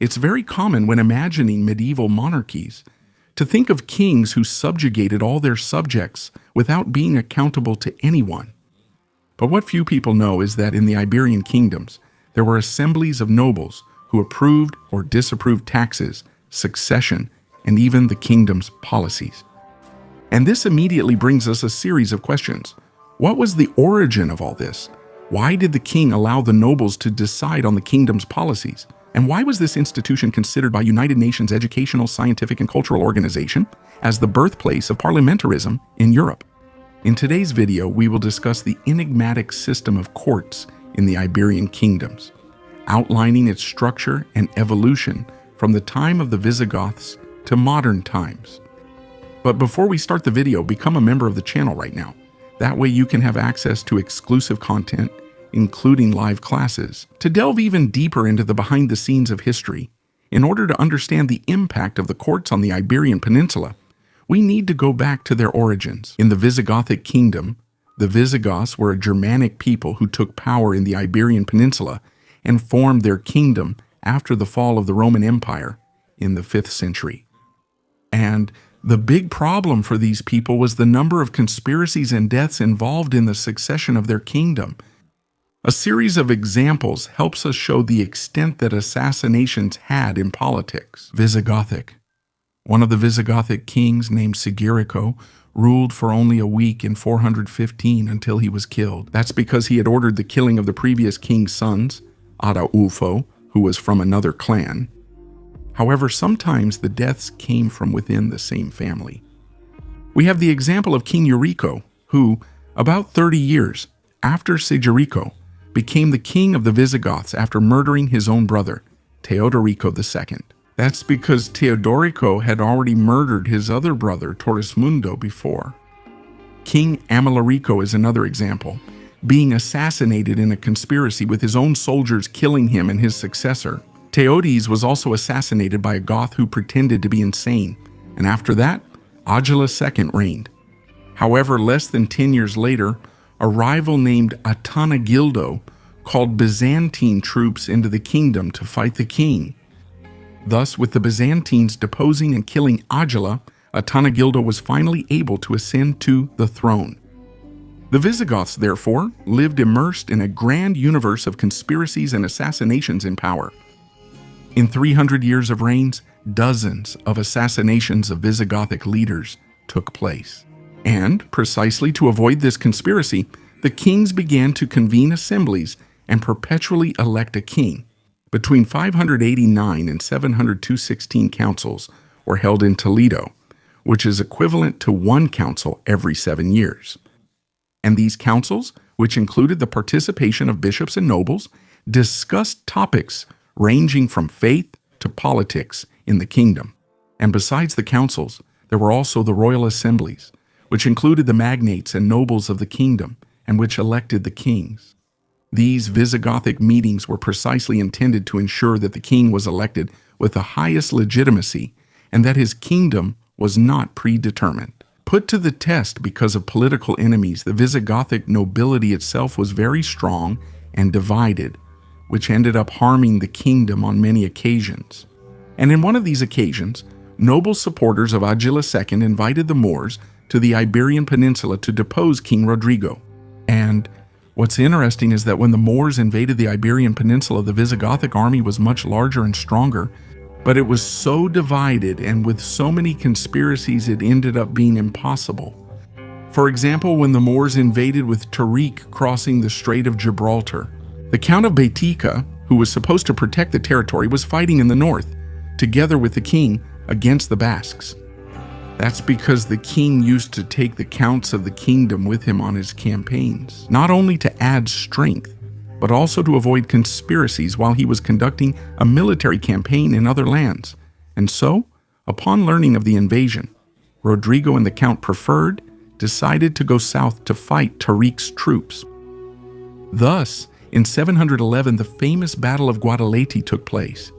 It's very common when imagining medieval monarchies to think of kings who subjugated all their subjects without being accountable to anyone. But what few people know is that in the Iberian kingdoms, there were assemblies of nobles who approved or disapproved taxes, succession, and even the kingdom's policies. And this immediately brings us a series of questions. What was the origin of all this? Why did the king allow the nobles to decide on the kingdom's policies? And why was this institution considered by United Nations Educational, Scientific, and Cultural Organization as the birthplace of parliamentarism in Europe? In today's video, we will discuss the enigmatic system of courts in the Iberian kingdoms, outlining its structure and evolution from the time of the Visigoths to modern times. But before we start the video, become a member of the channel right now. That way you can have access to exclusive content, including live classes. To delve even deeper into the behind the scenes of history, in order to understand the impact of the courts on the Iberian Peninsula, we need to go back to their origins. In the Visigothic kingdom, the Visigoths were a Germanic people who took power in the Iberian Peninsula and formed their kingdom after the fall of the Roman Empire in the 5th century. And the big problem for these people was the number of conspiracies and deaths involved in the succession of their kingdom. A series of examples helps us show the extent that assassinations had in politics. Visigothic. One of the Visigothic kings, named Sigerico, ruled for only a week in 415 until he was killed. That's because he had ordered the killing of the previous king's sons, Ataulfo, who was from another clan. However, sometimes the deaths came from within the same family. We have the example of King Eurico, who, about 30 years after Sigerico, became the king of the Visigoths after murdering his own brother, Teodorico II. That's because Teodorico had already murdered his other brother, Torismundo, before. King Amalarico is another example, being assassinated in a conspiracy with his own soldiers killing him and his successor. Teodes was also assassinated by a Goth who pretended to be insane, and after that, Agila II reigned. However, less than 10 years later, a rival named Atanagildo called Byzantine troops into the kingdom to fight the king. Thus, with the Byzantines deposing and killing Agila, Atanagildo was finally able to ascend to the throne. The Visigoths, therefore, lived immersed in a grand universe of conspiracies and assassinations in power. In 300 years of reigns, dozens of assassinations of Visigothic leaders took place. And, precisely to avoid this conspiracy, the kings began to convene assemblies and perpetually elect a king. Between 589 and 716 councils were held in Toledo, which is equivalent to one council every 7 years. And these councils, which included the participation of bishops and nobles, discussed topics ranging from faith to politics in the kingdom. And besides the councils, there were also the royal assemblies, which included the magnates and nobles of the kingdom, and which elected the kings. These Visigothic meetings were precisely intended to ensure that the king was elected with the highest legitimacy and that his kingdom was not predetermined. Put to the test because of political enemies, the Visigothic nobility itself was very strong and divided, which ended up harming the kingdom on many occasions. And in one of these occasions, noble supporters of Agila II invited the Moors to the Iberian Peninsula to depose King Rodrigo. And what's interesting is that when the Moors invaded the Iberian Peninsula, the Visigothic army was much larger and stronger, but it was so divided and with so many conspiracies it ended up being impossible. For example, when the Moors invaded with Tariq crossing the Strait of Gibraltar, the Count of Baetica, who was supposed to protect the territory, was fighting in the north, together with the king, against the Basques. That's because the king used to take the counts of the kingdom with him on his campaigns, not only to add strength, but also to avoid conspiracies while he was conducting a military campaign in other lands. And so, upon learning of the invasion, Rodrigo and the count preferred decided to go south to fight Tariq's troops. Thus, in 711, the famous Battle of Guadalete took place.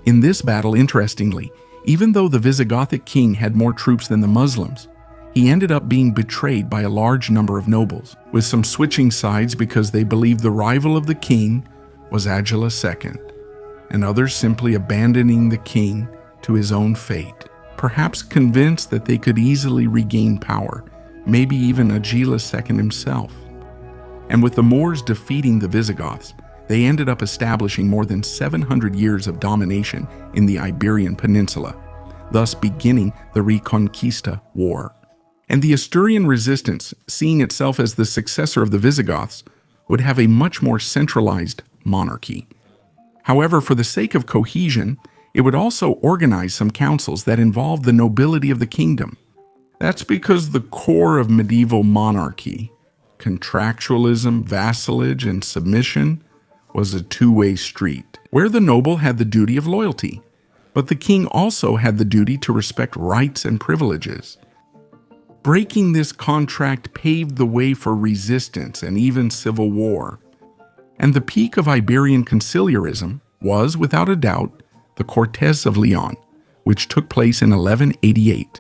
In this battle, interestingly, even though the Visigothic king had more troops than the Muslims, he ended up being betrayed by a large number of nobles, with some switching sides because they believed the rival of the king was Agila II. and others simply abandoning the king to his own fate, perhaps convinced that they could easily regain power, maybe even Agilis II himself. And with the Moors defeating the Visigoths, they ended up establishing more than 700 years of domination in the Iberian Peninsula, thus beginning the Reconquista War. And the Asturian resistance, seeing itself as the successor of the Visigoths, would have a much more centralized monarchy. However, for the sake of cohesion, it would also organize some councils that involved the nobility of the kingdom. That's because the core of medieval monarchy, contractualism, vassalage, and submission, was a two-way street, where the noble had the duty of loyalty, but the king also had the duty to respect rights and privileges. Breaking this contract paved the way for resistance and even civil war. And the peak of Iberian conciliarism was, without a doubt, the Cortes of León, which took place in 1188.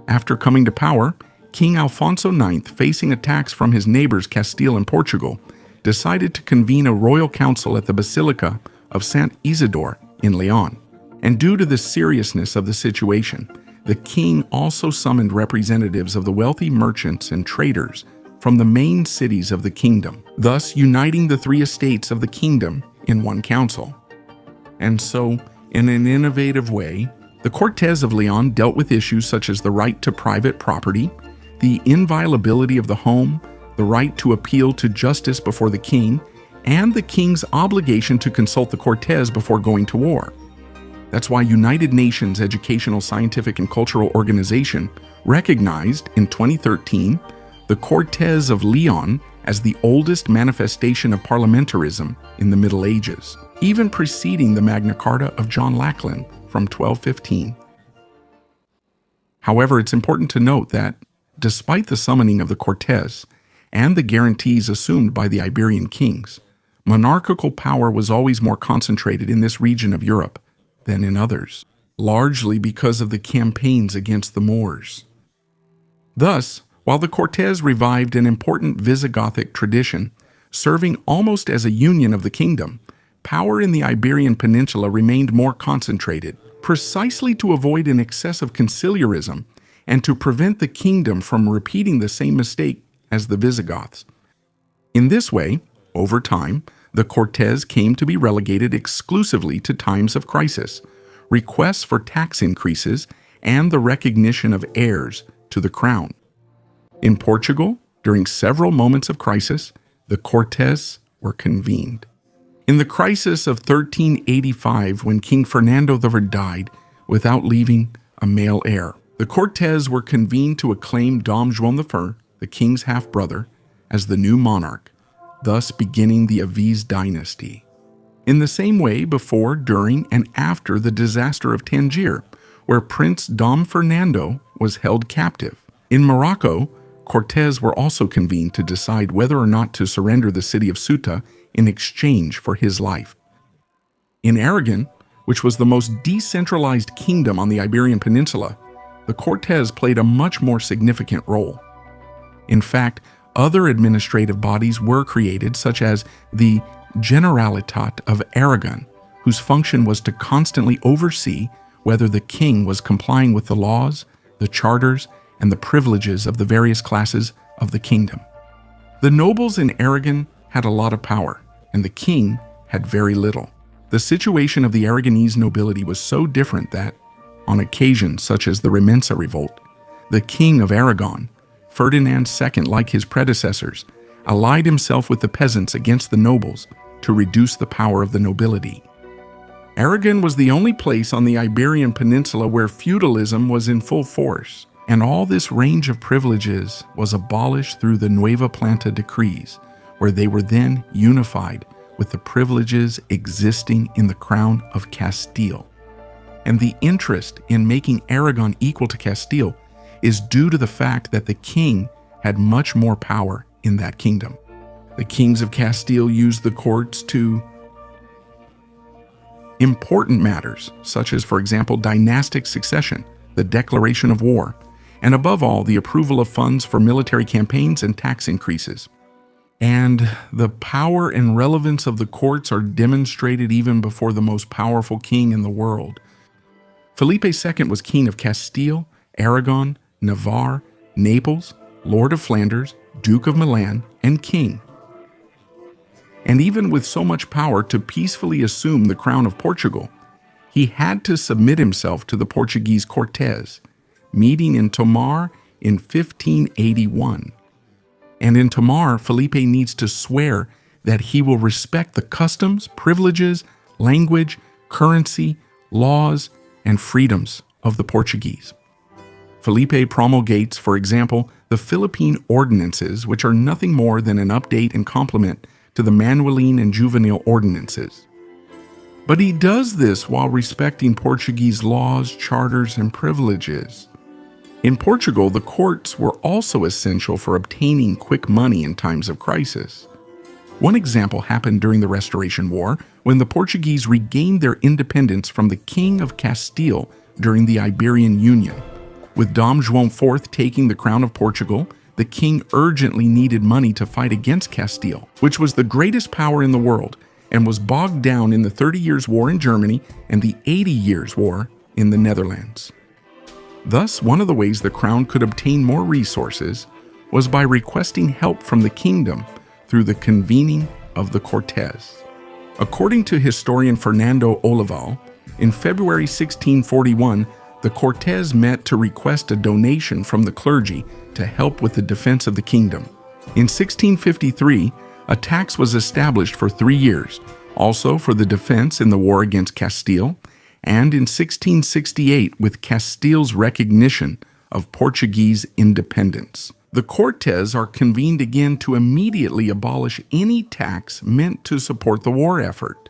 After coming to power, King Alfonso IX, facing attacks from his neighbors Castile and Portugal, decided to convene a royal council at the Basilica of Sant Isidore in León. And due to the seriousness of the situation, the king also summoned representatives of the wealthy merchants and traders from the main cities of the kingdom, thus uniting the three estates of the kingdom in one council. And so, in an innovative way, the Cortes of León dealt with issues such as the right to private property, the inviolability of the home, the right to appeal to justice before the king, and the king's obligation to consult the Cortes before going to war. That's why United Nations Educational, Scientific, and Cultural Organization recognized in 2013 the Cortes of León as the oldest manifestation of parliamentarism in the Middle Ages, even preceding the Magna Carta of John Lackland from 1215. However, it's important to note that, despite the summoning of the Cortes and the guarantees assumed by the Iberian kings, monarchical power was always more concentrated in this region of Europe than in others, largely because of the campaigns against the Moors. Thus, while the Cortes revived an important Visigothic tradition, serving almost as a union of the kingdom, power in the Iberian Peninsula remained more concentrated, precisely to avoid an excess of conciliarism and to prevent the kingdom from repeating the same mistake as the Visigoths. In this way, over time, the Cortes came to be relegated exclusively to times of crisis, requests for tax increases, and the recognition of heirs to the crown. In Portugal, during several moments of crisis, the Cortes were convened. In the crisis of 1385, when King Fernando III died without leaving a male heir, the Cortes were convened to acclaim Dom João I, the king's half-brother, as the new monarch, thus beginning the Aviz dynasty. In the same way, before, during, and after the disaster of Tangier, where Prince Dom Fernando was held captive. In Morocco, Cortes were also convened to decide whether or not to surrender the city of Ceuta in exchange for his life. In Aragon, which was the most decentralized kingdom on the Iberian Peninsula, the Cortes played a much more significant role. In fact, other administrative bodies were created, such as the Generalitat of Aragon, whose function was to constantly oversee whether the king was complying with the laws, the charters, and the privileges of the various classes of the kingdom. The nobles in Aragon had a lot of power, and the king had very little. The situation of the Aragonese nobility was so different that, on occasions such as the Remensa revolt, the king of Aragon, Ferdinand II, like his predecessors, allied himself with the peasants against the nobles to reduce the power of the nobility. Aragon was the only place on the Iberian Peninsula where feudalism was in full force, and all this range of privileges was abolished through the Nueva Planta decrees, where they were then unified with the privileges existing in the crown of Castile. And the interest in making Aragon equal to Castile is due to the fact that the king had much more power in that kingdom. The kings of Castile used the courts to important matters, such as, for example, dynastic succession, the declaration of war, and above all, the approval of funds for military campaigns and tax increases. And the power and relevance of the courts are demonstrated even before the most powerful king in the world. Felipe II was king of Castile, Aragon, Navarre, Naples, Lord of Flanders, Duke of Milan, and king. And even with so much power to peacefully assume the crown of Portugal, he had to submit himself to the Portuguese Cortes, meeting in Tomar in 1581. And in Tomar, Felipe needs to swear that he will respect the customs, privileges, language, currency, laws, and freedoms of the Portuguese. Felipe promulgates, for example, the Philippine Ordinances, which are nothing more than an update and complement to the Manueline and Juvenile Ordinances. But he does this while respecting Portuguese laws, charters, and privileges. In Portugal, the courts were also essential for obtaining quick money in times of crisis. One example happened during the Restoration War, when the Portuguese regained their independence from the King of Castile during the Iberian Union. With Dom João IV taking the crown of Portugal, the king urgently needed money to fight against Castile, which was the greatest power in the world, and was bogged down in the 30 Years' War in Germany and the 80 Years' War in the Netherlands. Thus, one of the ways the crown could obtain more resources was by requesting help from the kingdom through the convening of the Cortes. According to historian Fernando Olival, in February 1641, the Cortes met to request a donation from the clergy to help with the defense of the kingdom. In 1653, a tax was established for 3 years, also for the defense in the war against Castile, and in 1668 with Castile's recognition of Portuguese independence. The Cortes are convened again to immediately abolish any tax meant to support the war effort.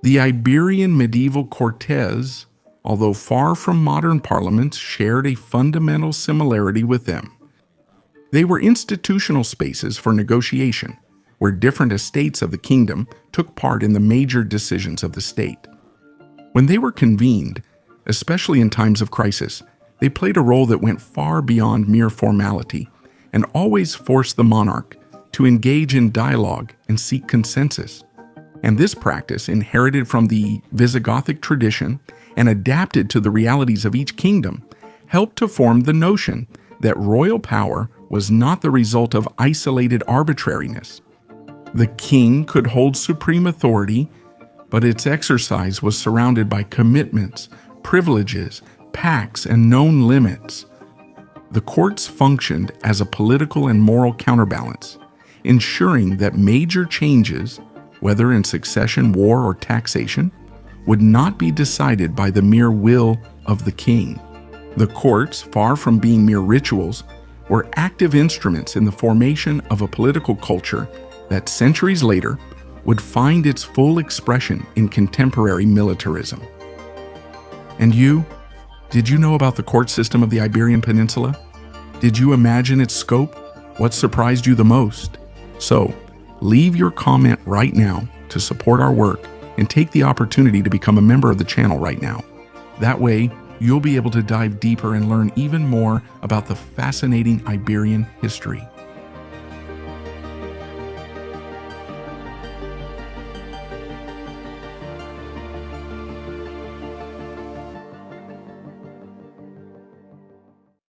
The Iberian medieval Cortes, although far from modern parliaments, shared a fundamental similarity with them. They were institutional spaces for negotiation, where different estates of the kingdom took part in the major decisions of the state. When they were convened, especially in times of crisis, they played a role that went far beyond mere formality and always forced the monarch to engage in dialogue and seek consensus. And this practice, inherited from the Visigothic tradition and adapted to the realities of each kingdom, helped to form the notion that royal power was not the result of isolated arbitrariness. The king could hold supreme authority, but its exercise was surrounded by commitments, privileges, pacts, and known limits. The courts functioned as a political and moral counterbalance, ensuring that major changes, whether in succession, war, or taxation, would not be decided by the mere will of the king. The courts, far from being mere rituals, were active instruments in the formation of a political culture that centuries later would find its full expression in contemporary militarism. And you? Did you know about the court system of the Iberian Peninsula? Did you imagine its scope? What surprised you the most? So, leave your comment right now to support our work and take the opportunity to become a member of the channel right now. That way, you'll be able to dive deeper and learn even more about the fascinating Iberian history.